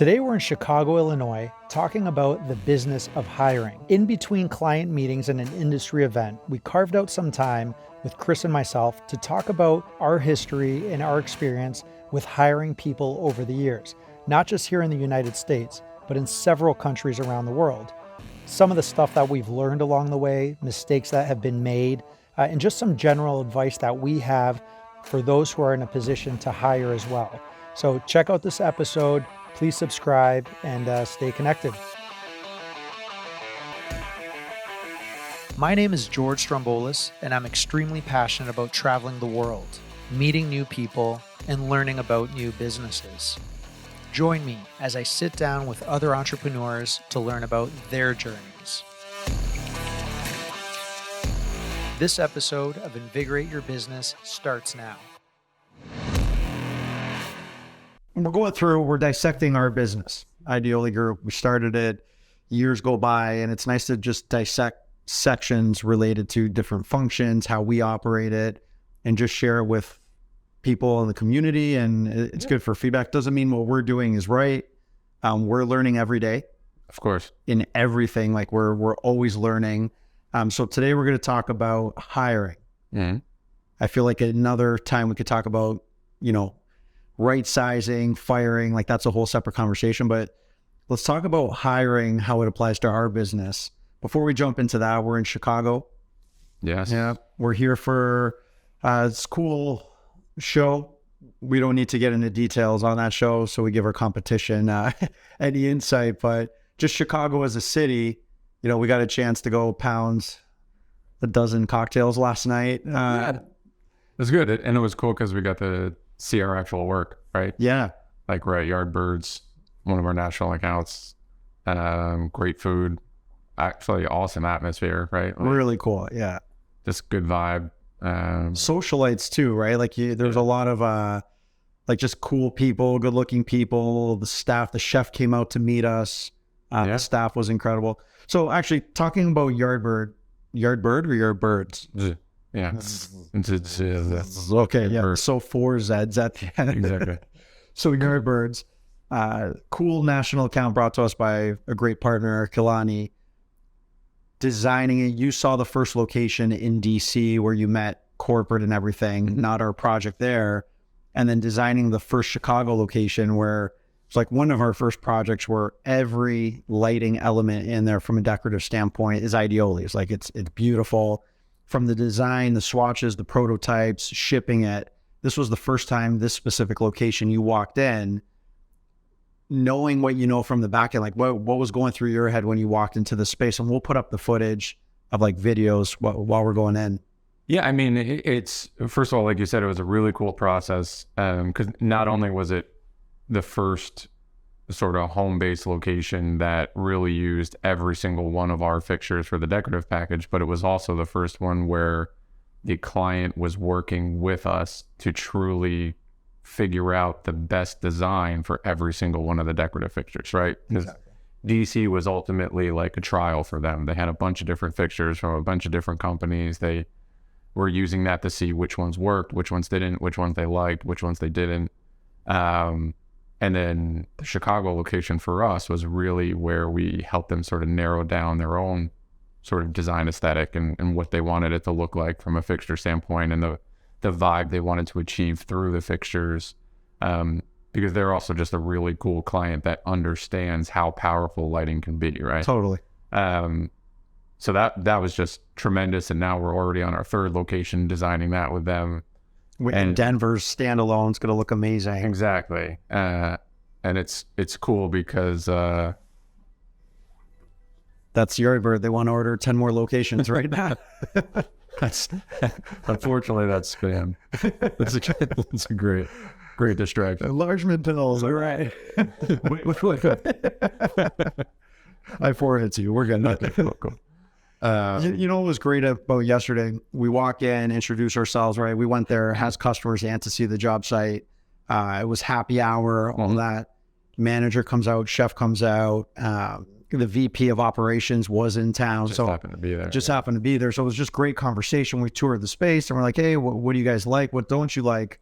Today we're in Chicago, Illinois, talking about the business of hiring. In between client meetings and an industry event, we carved out some time with Chris and myself to talk about our history and our experience with hiring people over the years, not just here in the United States, but in several countries around the world. Some of the stuff that we've learned along the way, mistakes that have been made, and just some general advice that we have for those who are in a position to hire as well. So check out this episode. Please subscribe and stay connected. My name is George Stroumboulis, and I'm extremely passionate about traveling the world, meeting new people, and learning about new businesses. Join me as I sit down with other entrepreneurs to learn about their journeys. This episode of Invigorate Your Business starts now. We're dissecting our business, Ideoli Group. We started it, years go by, and it's nice to just dissect sections related to different functions, how we operate it, and just share it with people in the community. And it's good for feedback. Doesn't mean what we're doing is right. We're learning every day. Of course. In everything, like we're always learning. So today we're going to talk about hiring. Mm-hmm. I feel like another time we could talk about, right sizing, firing, like that's a whole separate conversation, but let's talk about hiring, how it applies to our business. Before we jump into that, we're in Chicago. Yes. Yeah. We're here for this cool show. We don't need to get into details on that show, so we give our competition any insight, but just Chicago as a city, we got a chance to go pound a dozen cocktails last night. It was good. And it was cool because we got to see our actual work, right? Yeah. Like we're at Yardbird's, one of our national accounts. Great food, actually awesome atmosphere, right? Like, really cool. Yeah. just good vibe. Socialites too, right? Like there's a lot of just cool people, good looking people. The staff, the chef came out to meet us. The staff was incredible. So actually talking about Yardbird or Yardbirds? Yeah. Okay, yeah. So 4 Zs at the end. Exactly. So Yardbirds, cool national account brought to us by a great partner, Kilani. Designing it, you saw the first location in DC where you met corporate and everything, not our project there. And then designing the first Chicago location where it's like one of our first projects where every lighting element in there from a decorative standpoint is Ideoli. It's like it's beautiful. From the design, the swatches, the prototypes, shipping it. This was the first time this specific location you walked in, knowing what you know from the back end, like what was going through your head when you walked into the space. And we'll put up the footage of like videos while we're going in. Yeah, I mean, it's, first of all, like you said, it was a really cool process because not only was it the first sort of home-based location that really used every single one of our fixtures for the decorative package, but it was also the first one where the client was working with us to truly figure out the best design for every single one of the decorative fixtures, right? Because DC was ultimately like a trial for them. They had a bunch of different fixtures from a bunch of different companies. They were using that to see which ones worked, which ones didn't, which ones they liked, which ones they didn't. And then the Chicago location for us was really where we helped them sort of narrow down their own sort of design aesthetic and what they wanted it to look like from a fixture standpoint and the vibe they wanted to achieve through the fixtures. Because they're also just a really cool client that understands how powerful lighting can be, right? Totally. So that was just tremendous. And now we're already on our third location designing that with them. And Denver's standalone is going to look amazing. Exactly. And it's cool because that's Yardbird. They want to order 10 more locations right now. That's unfortunately that's spam. That's a great distraction. Enlargement pills. All right. I forwarded to you. We're good. Cool. You know what was great about yesterday? We walk in, introduce ourselves, right? We went there, has customers and to see the job site. It was happy hour, all that. Manager comes out, chef comes out. The VP of operations was in town. Just happened to be there. So it was just great conversation. We toured the space and we're like, hey, what do you guys like? What don't you like?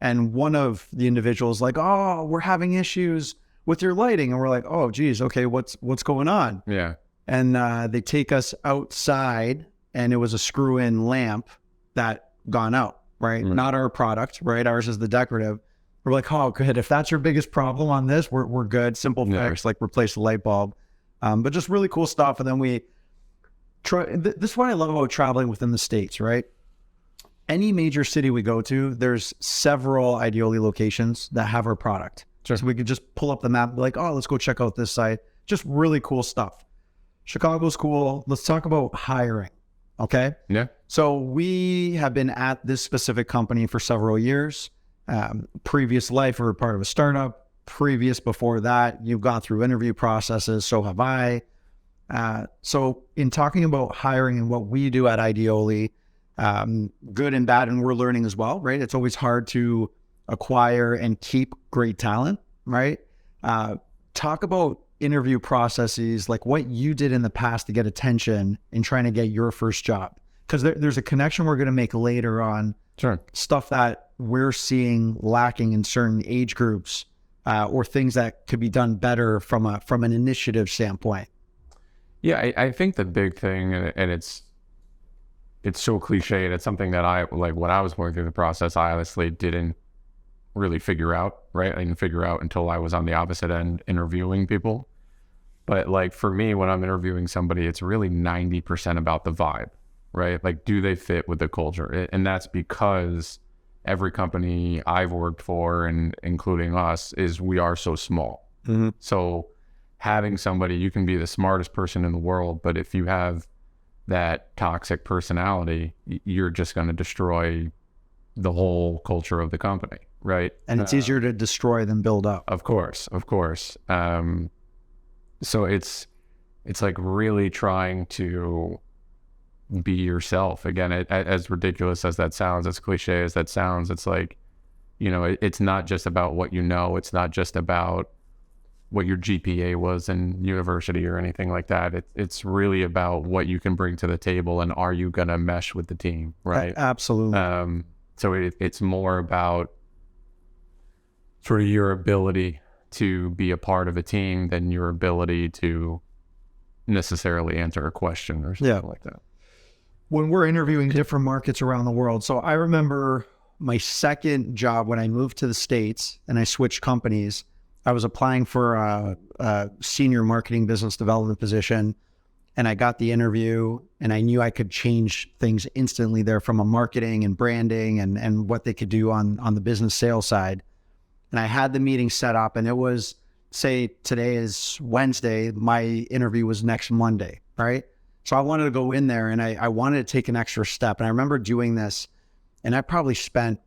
And one of the individuals like, oh, we're having issues with your lighting. And we're like, oh, geez, okay, what's going on? Yeah. And they take us outside, and it was a screw-in lamp that gone out, right? Not our product, right? Ours is the decorative. We're like, oh, good. If that's your biggest problem on this, we're good. Simple fix, like replace the light bulb. But just really cool stuff. And then we try. This is what I love about traveling within the States, right? Any major city we go to, there's several Ideoli locations that have our product. Sure. So we could just pull up the map and be like, oh, let's go check out this site. Just really cool stuff. Chicago's cool. Let's talk about hiring. Okay. Yeah. So we have been at this specific company for several years. Previous life, we were part of a startup. Before that, you've gone through interview processes. So have I. So in talking about hiring and what we do at Ideoli, good and bad, and we're learning as well, right? It's always hard to acquire and keep great talent, right? Talk about interview processes, like what you did in the past to get attention in trying to get your first job. Because there's a connection we're going to make later on. Sure. Stuff that we're seeing lacking in certain age groups, or things that could be done better from an initiative standpoint. Yeah, I think the big thing, and it's so cliche, and it's something that I, like when I was going through the process, I honestly didn't really figure out, right? I didn't figure out until I was on the opposite end interviewing people. But like for me, when I'm interviewing somebody, it's really 90% about the vibe, right? Like, do they fit with the culture? And that's because every company I've worked for, and including us, is we are so small. Mm-hmm. So having somebody, you can be the smartest person in the world, but if you have that toxic personality, you're just going to destroy the whole culture of the company, right? And it's easier to destroy than build up. Of course. So it's like really trying to be yourself. Again, as ridiculous as that sounds, as cliche as that sounds, it's like, you know, it's not just about what you know. It's not just about what your GPA was in university or anything like that. It's really about what you can bring to the table, and are you going to mesh with the team, right? Absolutely. So it's more about sort of your ability to be a part of a team than your ability to necessarily answer a question or something like that. When we're interviewing different markets around the world. So I remember my second job when I moved to the States and I switched companies. I was applying for a senior marketing business development position, and I got the interview, and I knew I could change things instantly there from a marketing and branding and what they could do on the business sales side. And I had the meeting set up, and it was, say today is Wednesday, my interview was next Monday, right? So I wanted to go in there, and I wanted to take an extra step. And I remember doing this, and I probably spent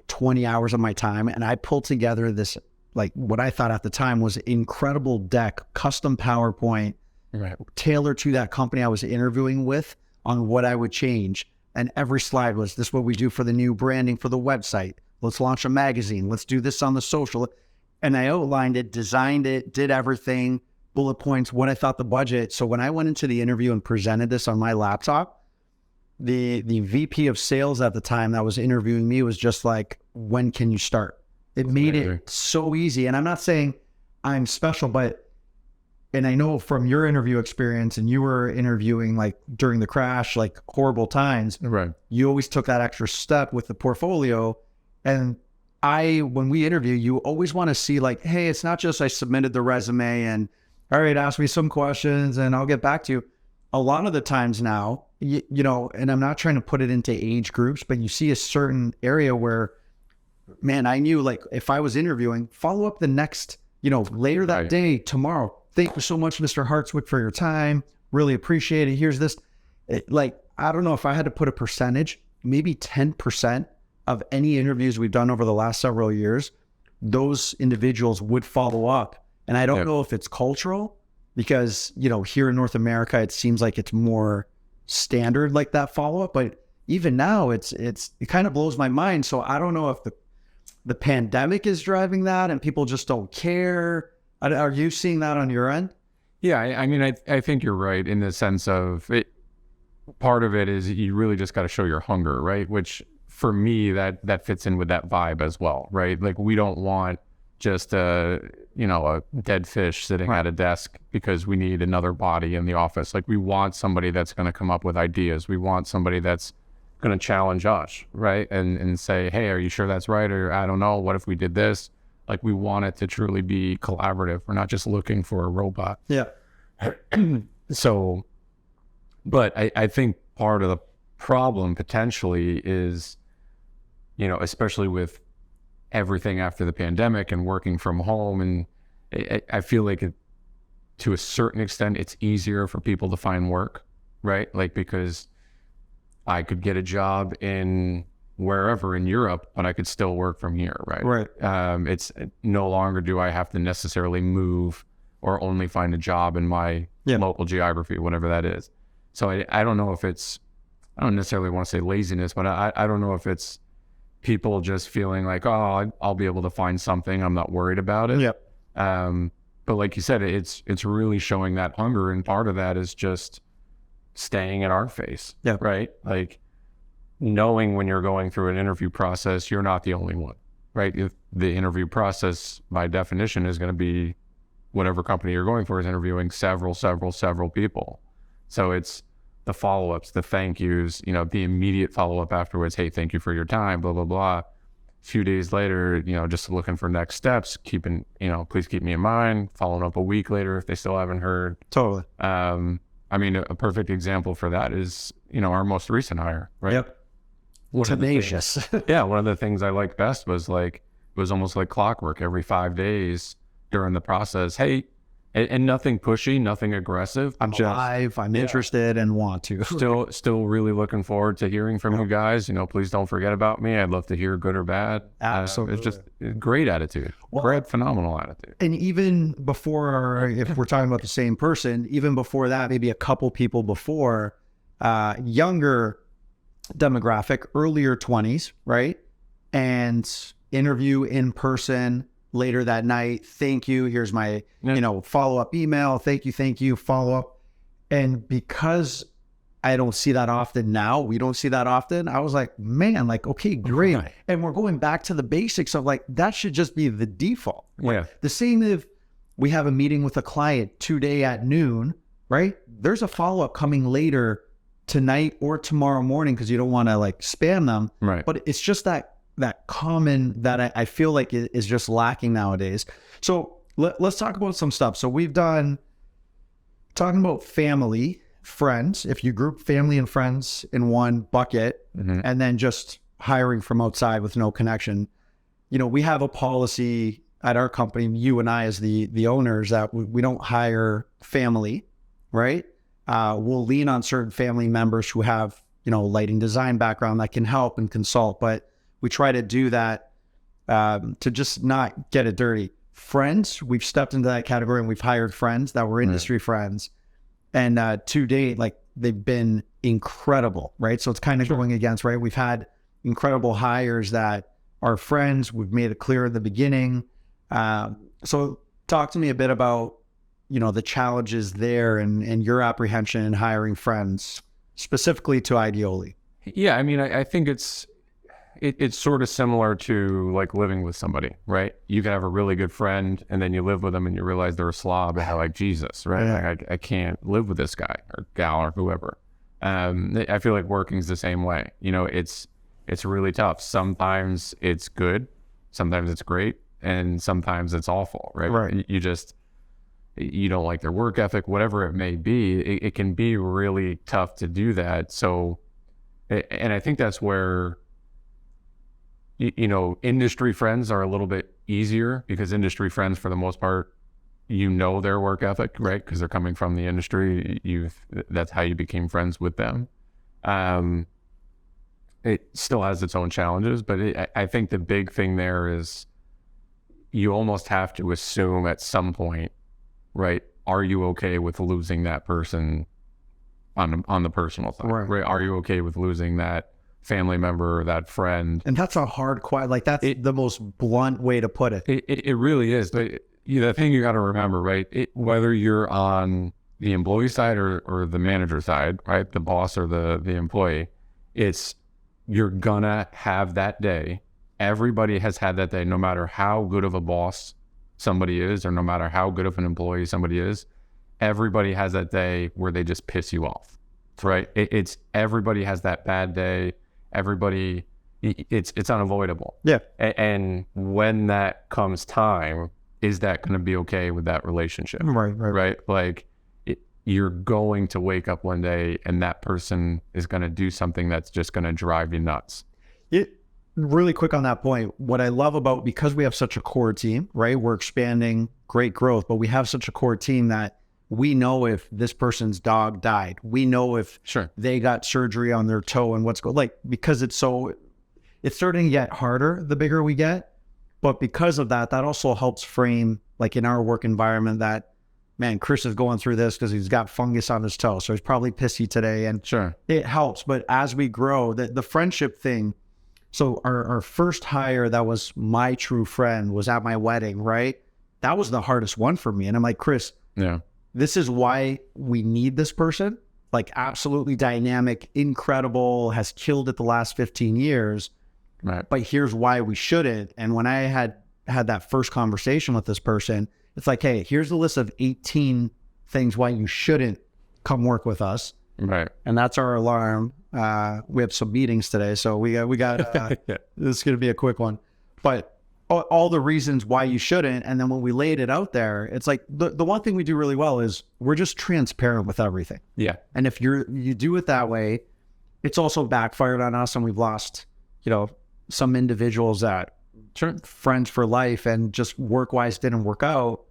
20 hours of my time, and I pulled together this, like what I thought at the time was incredible deck, custom PowerPoint, right, tailored to that company I was interviewing with on what I would change. And every slide was, this is what we do for the new branding for the website. Let's launch a magazine. Let's do this on the social. And I outlined it, designed it, did everything, bullet points, what I thought the budget. So when I went into the interview and presented this on my laptop, the VP of sales at the time that was interviewing me was just like, when can you start? It made it so easy. And I'm not saying I'm special, but, and I know from your interview experience, and you were interviewing like during the crash, like horrible times, right? You always took that extra step with the portfolio. And when we interview, you always want to see like, hey, it's not just I submitted the resume and, all right, ask me some questions and I'll get back to you. A lot of the times now, you know, and I'm not trying to put it into age groups, but you see a certain area where, man, I knew like if I was interviewing, follow up the next, you know, later that day, tomorrow. Thank you so much, Mr. Hartswick, for your time. Really appreciate it. Here's this. Like, I don't know if I had to put a percentage, maybe 10% of any interviews we've done over the last several years, those individuals would follow up. And I don't know if it's cultural, because, you know, here in North America, it seems like it's more standard like that follow-up. But even now, it kind of blows my mind. So I don't know if the pandemic is driving that and people just don't care. Are you seeing that on your end? Yeah, I mean, I think you're right in the sense of it. Part of it is you really just got to show your hunger, right? Which for me, that fits in with that vibe as well, right? Like we don't want just a dead fish sitting at a desk because we need another body in the office. Like, we want somebody that's going to come up with ideas. We want somebody that's going to challenge us, right? And say, hey, are you sure that's right? Or I don't know, what if we did this? Like, we want it to truly be collaborative. We're not just looking for a robot. Yeah. So, but I think part of the problem potentially is, especially with everything after the pandemic and working from home, and I feel like to a certain extent it's easier for people to find work, right? Like, because I could get a job in wherever in Europe, but I could still work from here, right? Right. It's no longer do I have to necessarily move or only find a job in my local geography, whatever that is. So I don't know if it's, I don't necessarily want to say laziness, but I don't know if it's people just feeling like, oh, I'll be able to find something, I'm not worried about it. Yep. But like you said, it's really showing that hunger, and part of that is just staying in our face. Yeah. Right? Like, knowing when you're going through an interview process, you're not the only one, right? If the interview process, by definition, is going to be whatever company you're going for is interviewing several people. So it's the follow-ups, the thank yous, the immediate follow-up afterwards. Hey, thank you for your time, blah, blah, blah. A few days later, just looking for next steps, please keep me in mind, following up a week later if they still haven't heard. Totally. A perfect example for that is, our most recent hire, right? Yep. Tenacious. One of the things I liked best was it was almost like clockwork. Every 5 days during the process, hey, and nothing pushy, nothing aggressive. I'm alive, I'm interested and want to. Still really looking forward to hearing from you guys. Please don't forget about me. I'd love to hear good or bad. Absolutely. It's just a great attitude. Great, phenomenal attitude. And even before, if we're talking about the same person, even before that, maybe a couple people before, younger demographic, earlier 20s, right? And interview in person later that night. Thank you. Here's my, follow-up email. Thank you, follow-up. And because I don't see that often now, we don't see that often, I was like, man, okay, great. Right. And we're going back to the basics of that should just be the default. Yeah. The same if we have a meeting with a client today at noon, right? There's a follow-up coming later tonight or tomorrow morning because you don't want to spam them. Right. But it's just that common that I feel like is just lacking nowadays. So let's talk about some stuff. So we've done talking about family, friends. If you group family and friends in one bucket, and then just hiring from outside with no connection, we have a policy at our company, you and I as the owners, that we don't hire family, right? We'll lean on certain family members who have, lighting design background that can help and consult, but we try to do that to just not get it dirty. Friends, we've stepped into that category and we've hired friends that were industry friends. And to date, they've been incredible, right? So it's kind of going against, right? We've had incredible hires that are friends. We've made it clear in the beginning. So talk to me a bit about, the challenges there and your apprehension in hiring friends, specifically to Ideoli. Yeah, I think it's sort of similar to living with somebody, right? You can have a really good friend and then you live with them and you realize they're a slob and you're like, Jesus, right? Yeah. I can't live with this guy or gal or whoever. I feel like working's the same way. It's really tough. Sometimes it's good, sometimes it's great, and sometimes it's awful, right? Right. You don't like their work ethic, whatever it may be. It can be really tough to do that. So, and I think that's where industry friends are a little bit easier, because industry friends, for the most part, their work ethic, right? Because they're coming from the industry. That's how you became friends with them. It still has its own challenges, but I think the big thing there is you almost have to assume at some point, right? Are you okay with losing that person on the personal side? Right? Are you okay with losing that family member or that friend? And that's a hard question. That's the most blunt way to put it. It really is. But the thing you got to remember, right? Whether you're on the employee side or the manager side, right? The boss or the employee, you're gonna have that day everybody has had that day, no matter how good of a boss somebody is, or no matter how good of an employee somebody is, everybody has that day where they just piss you off, right? It's everybody has that bad day. Everybody, it's unavoidable. Yeah. And when that comes time, is that going to be okay with that relationship? Right. Like you're going to wake up one day and that person is going to do something that's just going to drive you nuts. Really quick on that point, what I love about, because we have such a core team, right? We're expanding, great growth, but we have such a core team that we know if this person's dog died, we know if they got surgery on their toe and what's going, like, because it's starting to get harder the bigger we get. But because of that, that also helps frame, like in our work environment, that, man, Chris is going through this because he's got fungus on his toe. So he's probably pissy today. And it helps. But as we grow, the friendship thing, so our first hire that was my true friend was at my wedding, right? That was the hardest one for me. And I'm like, Chris, this is why we need this person. Like absolutely dynamic, incredible, has killed it the last 15 years. Right. But here's why we shouldn't. And when I had that first conversation with this person, it's like, hey, here's the list of 18 things why you shouldn't come work with us. Right. And that's our alarm. We have some meetings today, so we got this is going to be a quick one. But all the reasons why you shouldn't, and then when we laid it out there, it's like the one thing we do really well is we're just transparent with everything. Yeah. And if you do it that way, it's also backfired on us, and we've lost, some individuals that friends for life and just work-wise didn't work out.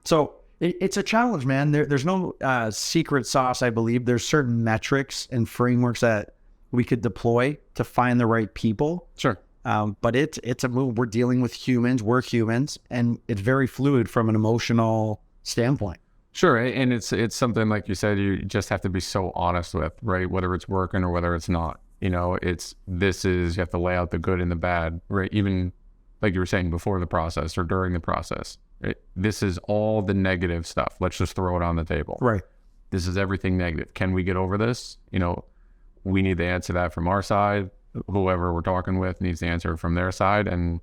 So it's a challenge, man. There's no secret sauce, I believe. There's certain metrics and frameworks that we could deploy to find the right people. But it's a move. We're dealing with humans. We're humans. And it's very fluid from an emotional standpoint. Sure. And it's something, like you said, you just have to be so honest with, right? Whether it's working or whether it's not. You have to lay out the good and the bad, right? Even like you were saying, before the process or during the process. Right? This is all the negative stuff. Let's just throw it on the table. Right. This is everything negative. Can we get over this? We need to answer that from our side. Whoever we're talking with needs to answer from their side. And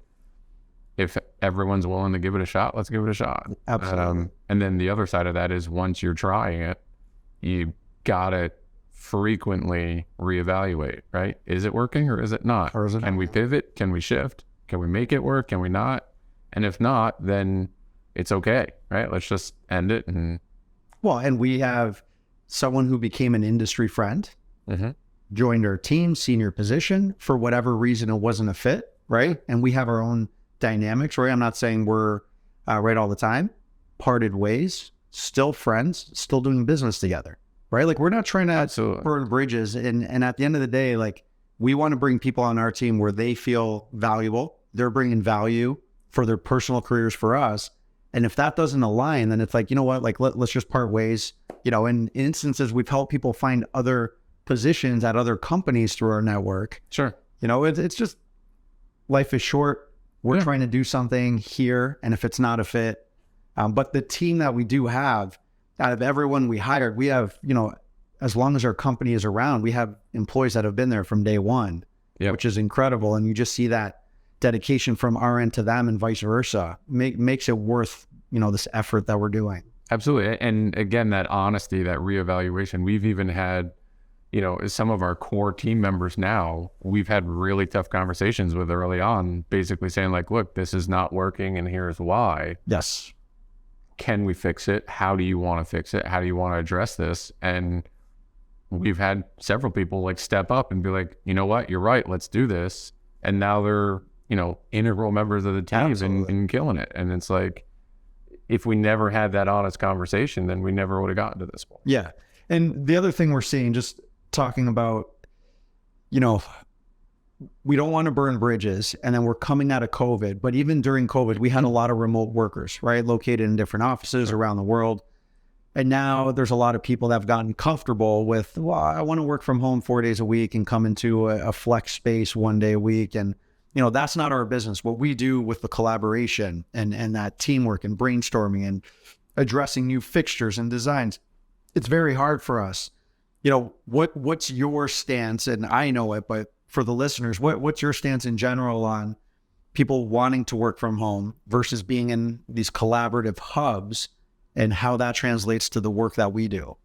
if everyone's willing to give it a shot, let's give it a shot. Absolutely. And then the other side of that is, once you're trying it, you got to frequently reevaluate, right? Is it working or is it not? Can we pivot? Can we shift? Can we make it work? Can we not? And if not, then it's okay, right? Let's just end it. And we have someone who became an industry friend, joined our team, senior position, for whatever reason it wasn't a fit, right? And we have our own dynamics, right? I'm not saying we're right all the time. Parted ways, still friends, still doing business together, right? Like, we're not trying to burn bridges. And at the end of the day, like, we want to bring people on our team where they feel valuable. They're bringing value for their personal careers for us. And if that doesn't align, then it's like, you know what, like, let's just part ways. In instances, we've helped people find other positions at other companies through our network. It's just, life is short. We're trying to do something here. And if it's not a fit, but the team that we do have, out of everyone we hired, we have, as long as our company is around, we have employees that have been there from day one, which is incredible. And you just see that dedication from our end to them and vice versa. Makes it worth, this effort that we're doing. Absolutely. And again, that honesty, that reevaluation, we've even had, some of our core team members now, we've had really tough conversations with early on, basically saying like, look, this is not working and here's why. Yes. Can we fix it? How do you want to fix it? How do you want to address this? And we've had several people like step up and be like, you know what, you're right, let's do this. And now they're, integral members of the team and killing it. And it's like, if we never had that honest conversation, then we never would have gotten to this point. Yeah. And the other thing we're seeing, just talking about, we don't want to burn bridges, and then we're coming out of COVID. But even during COVID, we had a lot of remote workers, right? Located in different offices around the world. And now there's a lot of people that have gotten comfortable with, well, I want to work from home 4 days a week and come into a flex space 1 day a week. And, that's not our business. What we do with the collaboration and that teamwork and brainstorming and addressing new fixtures and designs, it's very hard for us. What's your stance? And I know it, but for the listeners, what's your stance in general on people wanting to work from home versus being in these collaborative hubs and how that translates to the work that we do?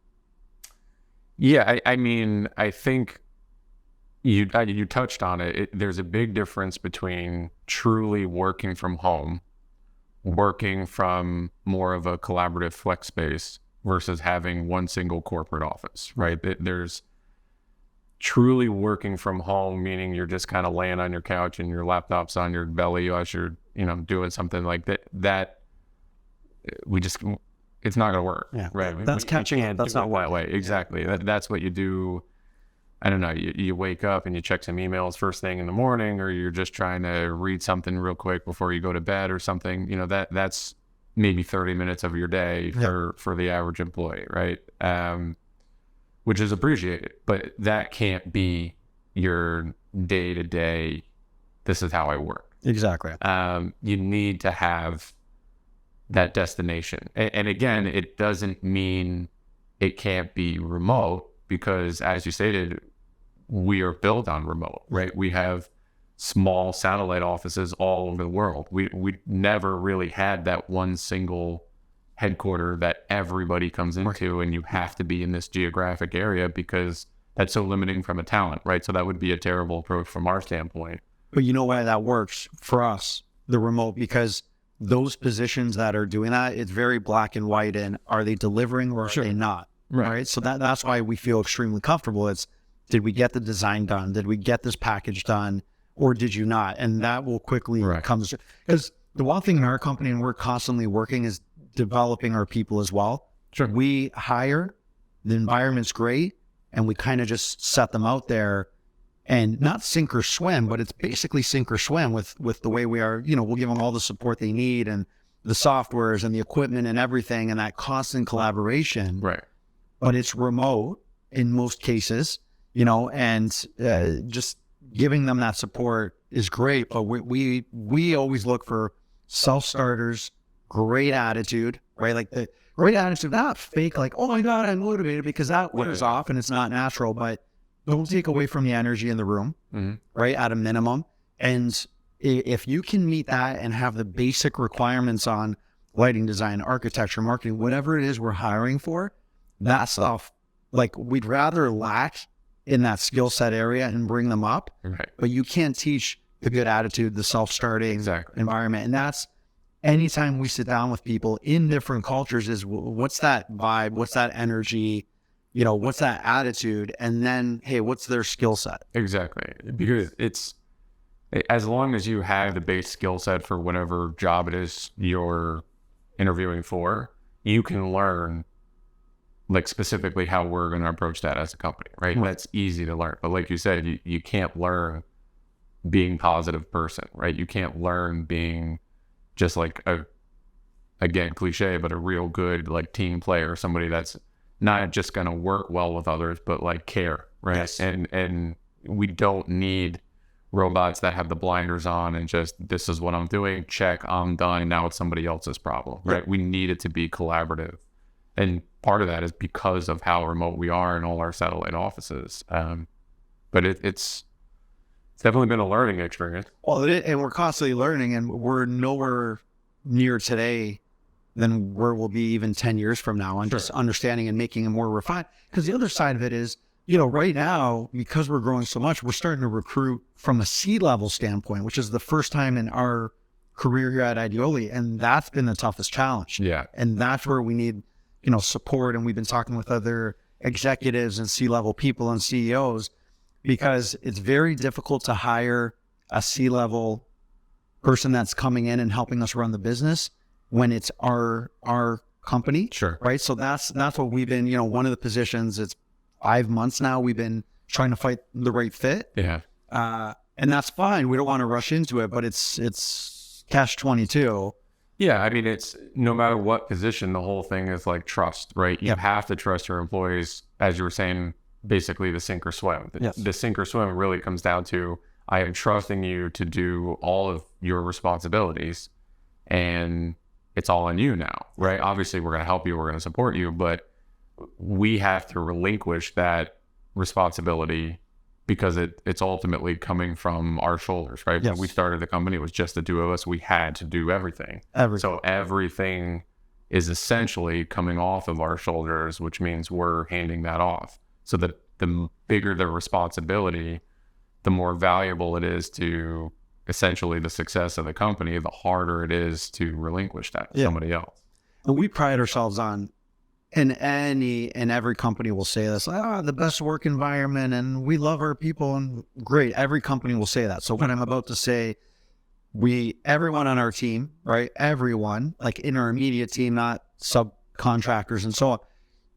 Yeah, I mean, I think you touched on it. There's a big difference between truly working from home, working from more of a collaborative flex space versus having one single corporate office, right? There's truly working from home, meaning you're just kind of laying on your couch and your laptop's on your belly as you're, doing something like that. It's not going to work. Yeah. Right. That's catching up. That's not that way. Exactly. That's what you do. I don't know. You wake up and you check some emails first thing in the morning, or you're just trying to read something real quick before you go to bed or something. That's maybe 30 minutes of your day for the average employee. Right. Which is appreciated, but that can't be your day to day. This is how I work. Exactly. You need to have that destination. And again, it doesn't mean it can't be remote, because as you stated, we are built on remote, right? We have small satellite offices all over the world. We never really had that one single headquarter that everybody comes into, and you have to be in this geographic area because that's so limiting from a talent, right? So that would be a terrible approach from our standpoint. But you know why that works for us, the remote, because those positions that are doing that, it's very black and white. And are they delivering or are they not? Right. So that's why we feel extremely comfortable. It's, did we get the design done? Did we get this package done? Or did you not? And that will quickly come. Because the one thing in our company, and we're constantly working, is developing our people as well. Sure. We hire, the environment's great, and we kind of just set them out there. And not sink or swim, but it's basically sink or swim with the way we are. We'll give them all the support they need and the softwares and the equipment and everything, and that constant collaboration. Right. But it's remote in most cases, and just giving them that support is great. But we always look for self-starters, great attitude, right? Like the great attitude, not fake, like, oh my God, I'm motivated, because that wears off and it's not natural, but don't take away from the energy in the room, right? At a minimum. And if you can meet that and have the basic requirements on lighting design, architecture, marketing, whatever it is we're hiring for, that stuff, like, we'd rather lack in that skill set area and bring them up. Right. But you can't teach the good attitude, the self-starting environment. And that's, anytime we sit down with people in different cultures, is what's that vibe? What's that energy? What's that attitude? And then, hey, what's their skill set? Exactly. Because it's, as long as you have the base skill set for whatever job it is you're interviewing for, you can learn, like, specifically how we're going to approach that as a company, right? That's easy to learn. But like you said, you can't learn being a positive person, right? You can't learn being just like again, cliche, but a real good, like, team player, somebody that's not just going to work well with others, but like care, right? Yes. And we don't need robots that have the blinders on and just, this is what I'm doing, check, I'm done, now it's somebody else's problem, right? We need it to be collaborative. And part of that is because of how remote we are in all our satellite offices. But it's definitely been a learning experience. Well, and we're constantly learning, and we're nowhere near today than where we'll be even 10 years from now, and just understanding and making it more refined. Because the other side of it is, right now, because we're growing so much, we're starting to recruit from a C-level standpoint, which is the first time in our career here at Ideoli. And that's been the toughest challenge. Yeah. And that's where we need, support. And we've been talking with other executives and C-level people and CEOs, because it's very difficult to hire a C-level person that's coming in and helping us run the business when it's our company. Sure. Right. So that's what we've been, one of the positions, it's 5 months now, we've been trying to fight the right fit. Yeah. And that's fine. We don't want to rush into it, but it's catch-22. Yeah. I mean, it's, no matter what position, the whole thing is like trust, right? You have to trust your employees, as you were saying, basically the sink or swim. The sink or swim really comes down to, I am trusting you to do all of your responsibilities, and it's all on you now, right? Obviously, we're going to help you, we're going to support you, but we have to relinquish that responsibility because it's ultimately coming from our shoulders, right? Yes. When we started the company, it was just the two of us. We had to do everything. So everything is essentially coming off of our shoulders, which means we're handing that off. So that the bigger the responsibility, the more valuable it is to essentially the success of the company, the harder it is to relinquish that to somebody else. And we pride ourselves on, and every company will say this, the best work environment, and we love our people, and great. Every company will say that. So what I'm about to say, everyone on our team, right? Everyone, like in our immediate team, not subcontractors and so on,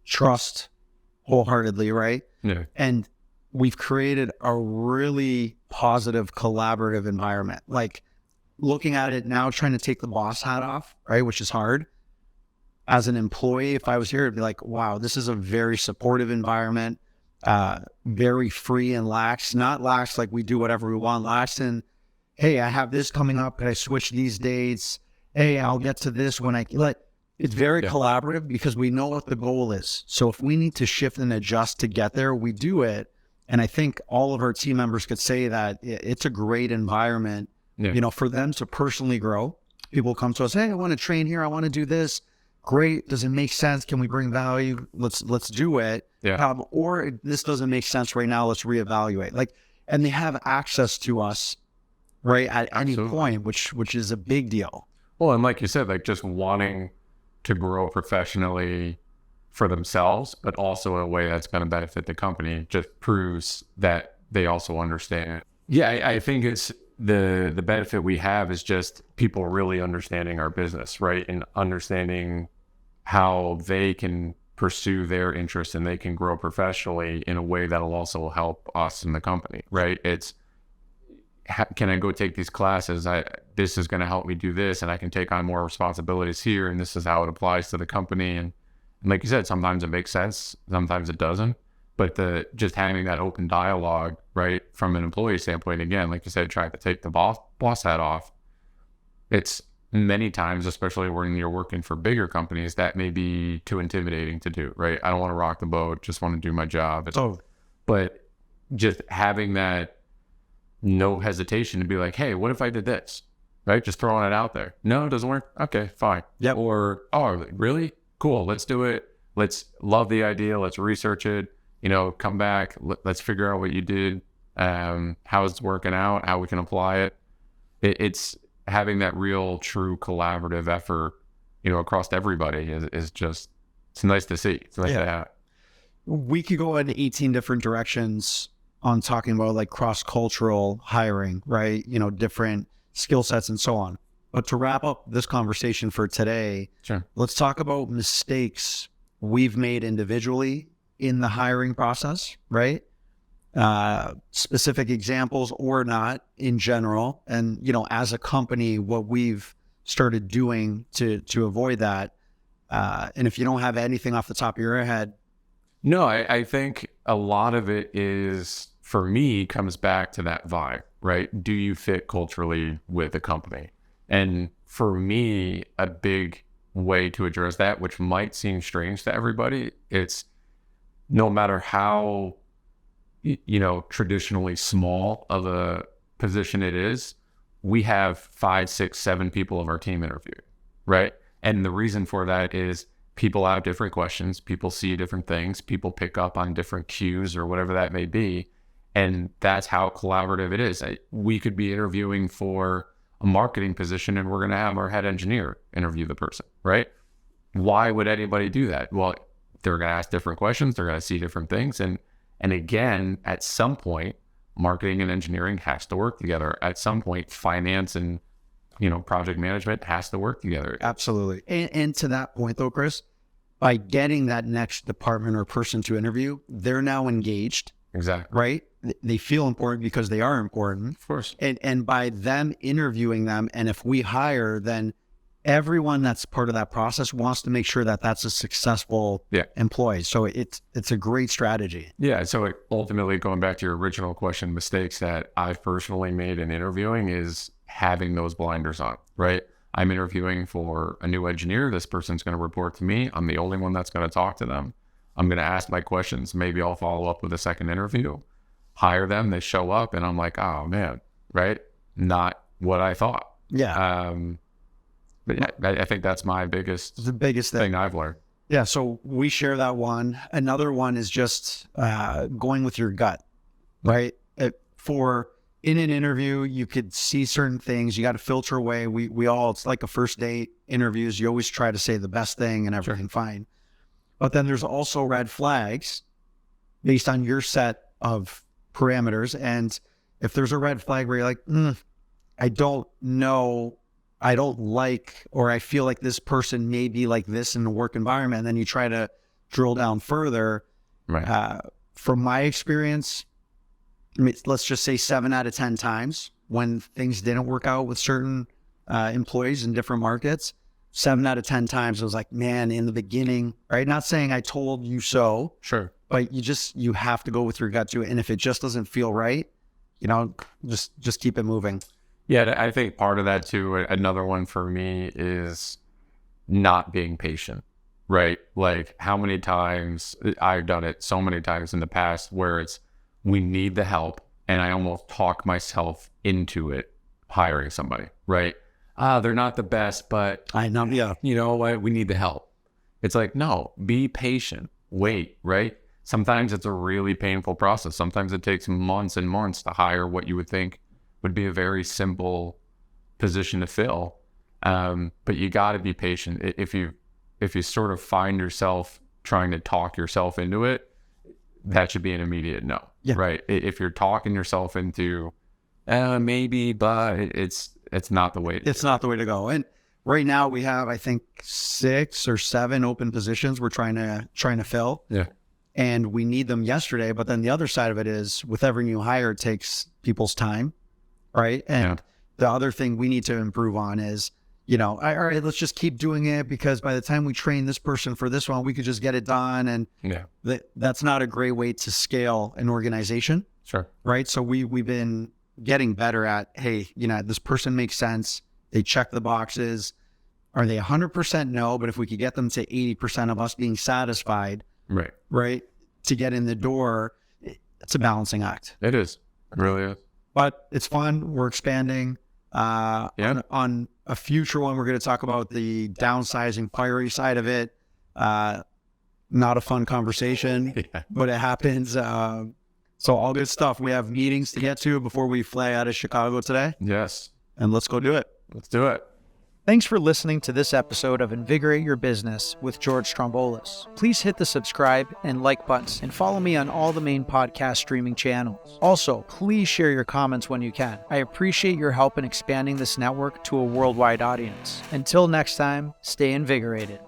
trust wholeheartedly, right? Yeah. And we've created a really positive, collaborative environment. Like looking at it now, trying to take the boss hat off, right? Which is hard. As an employee, if I was here, it'd be like, wow, this is a very supportive environment, very free and lax, not lax like we do whatever we want, lax in, hey, I have this coming up, can I switch these dates? Hey, I'll get to this when I like. It's very collaborative because we know what the goal is. So if we need to shift and adjust to get there, we do it. And I think all of our team members could say that it's a great environment, for them to personally grow. People come to us, hey, I want to train here, I want to do this. Great. Does it make sense? Can we bring value? Let's do it. Yeah. Or this doesn't make sense right now. Let's reevaluate. And they have access to us, right, at any point, which is a big deal. Well, and like you said, like just wanting to grow professionally for themselves, but also in a way that's going to benefit the company, just proves that they also understand. Yeah, I think it's the benefit we have is just people really understanding our business, right, and understanding how they can pursue their interests and they can grow professionally in a way that'll also help us in the company, right? It's, can I go take these classes? This is going to help me do this, and I can take on more responsibilities here, and this is how it applies to the company. And like you said, sometimes it makes sense, sometimes it doesn't. But just having that open dialogue, right, from an employee standpoint, again, like you said, trying to take the boss hat off, it's many times, especially when you're working for bigger companies, that may be too intimidating to do, right? I don't want to rock the boat, just want to do my job. But just having that no hesitation to be like, hey, what if I did this, right? Just throwing it out there. No, it doesn't work. Okay, fine. Yeah. Or, oh, really? Cool. Let's do it. Let's love the idea. Let's research it. Come back. Let's figure out what you did, how it's working out, how we can apply it. It's having that real, true collaborative effort, across everybody is just, it's nice to see. It's nice to have. We could go in 18 different directions on talking about like cross-cultural hiring, right? Different skill sets and so on. But to wrap up this conversation for today, sure, let's talk about mistakes we've made individually in the hiring process, right? Specific examples or not in general. And, as a company, what we've started doing to avoid that. And if you don't have anything off the top of your head. No, I think a lot of it is, for me, comes back to that vibe, right? Do you fit culturally with the company? And for me, a big way to address that, which might seem strange to everybody, it's no matter how, traditionally small of a position it is, we have 5, 6, 7 people of our team interviewed, right? And the reason for that is people have different questions, people see different things, people pick up on different cues or whatever that may be. And that's how collaborative it is. We could be interviewing for a marketing position and we're going to have our head engineer interview the person, right? Why would anybody do that? Well, they're going to ask different questions. They're going to see different things. And again, at some point, marketing and engineering has to work together. At some point, finance and, project management has to work together. Absolutely. And to that point though, Chris, by getting that next department or person to interview, they're now engaged. Exactly. Right? They feel important because they are important. Of course. And by them interviewing them, and if we hire, then everyone that's part of that process wants to make sure that that's a successful employee. So it's a great strategy. Yeah. So ultimately, going back to your original question, mistakes that I've personally made in interviewing is having those blinders on, right? I'm interviewing for a new engineer. This person's going to report to me. I'm the only one that's going to talk to them. I'm going to ask my questions. Maybe I'll follow up with a second interview. hire them, they show up, and I'm like, oh man, right? Not what I thought. Yeah. But yeah, I think that's my biggest The biggest thing I've learned. Yeah, so we share that one. Another one is just going with your gut, right? In an interview, you could see certain things. You got to filter away. We all, it's like a first date interviews. You always try to say the best thing and everything fine. But then there's also red flags based on your set of parameters. And if there's a red flag where you're like, I don't know, I don't like, or I feel like this person may be like this in the work environment, and then you try to drill down further. Right. From my experience, I mean, let's just say 7 out of 10 times when things didn't work out with certain employees in different markets, 7 out of 10 times it was like, man, in the beginning, right? Not saying I told you so, Sure. but you have to go with your gut to it. And if it just doesn't feel right, just keep it moving. Yeah, I think part of that too, another one for me is not being patient, right? Like how many times I've done it so many times in the past where it's, we need the help, and I almost talk myself into it, hiring somebody, right? They're not the best, but I know, yeah. you know what? We need the help. It's like, no, be patient, wait, right? Sometimes it's a really painful process. Sometimes it takes months and months to hire what you would think would be a very simple position to fill. But you got to be patient. If you sort of find yourself trying to talk yourself into it, that should be an immediate no, right? If you're talking yourself into maybe, but it's not the way. It's not the way to go. And right now we have, I think, 6 or 7 open positions we're trying to fill. Yeah. And we need them yesterday. But then the other side of it is, with every new hire, it takes people's time, right? And the other thing we need to improve on is, all right, let's just keep doing it, because by the time we train this person for this one, we could just get it done. And that's not a great way to scale an organization. Sure. Right. So we've been getting better at, hey, this person makes sense. They check the boxes. Are they 100% no? But if we could get them to 80% of us being satisfied, right, to get in the door, it's a balancing act. It is. It really is. But it's fun. We're expanding. On a future one, we're going to talk about the downsizing, firing side of it. Not a fun conversation, but it happens. So all good stuff. We have meetings to get to before we fly out of Chicago today. Yes. And let's go do it. Let's do it. Thanks for listening to this episode of Invigorate Your Business with George Stroumboulis. Please hit the subscribe and like buttons and follow me on all the main podcast streaming channels. Also, please share your comments when you can. I appreciate your help in expanding this network to a worldwide audience. Until next time, stay invigorated.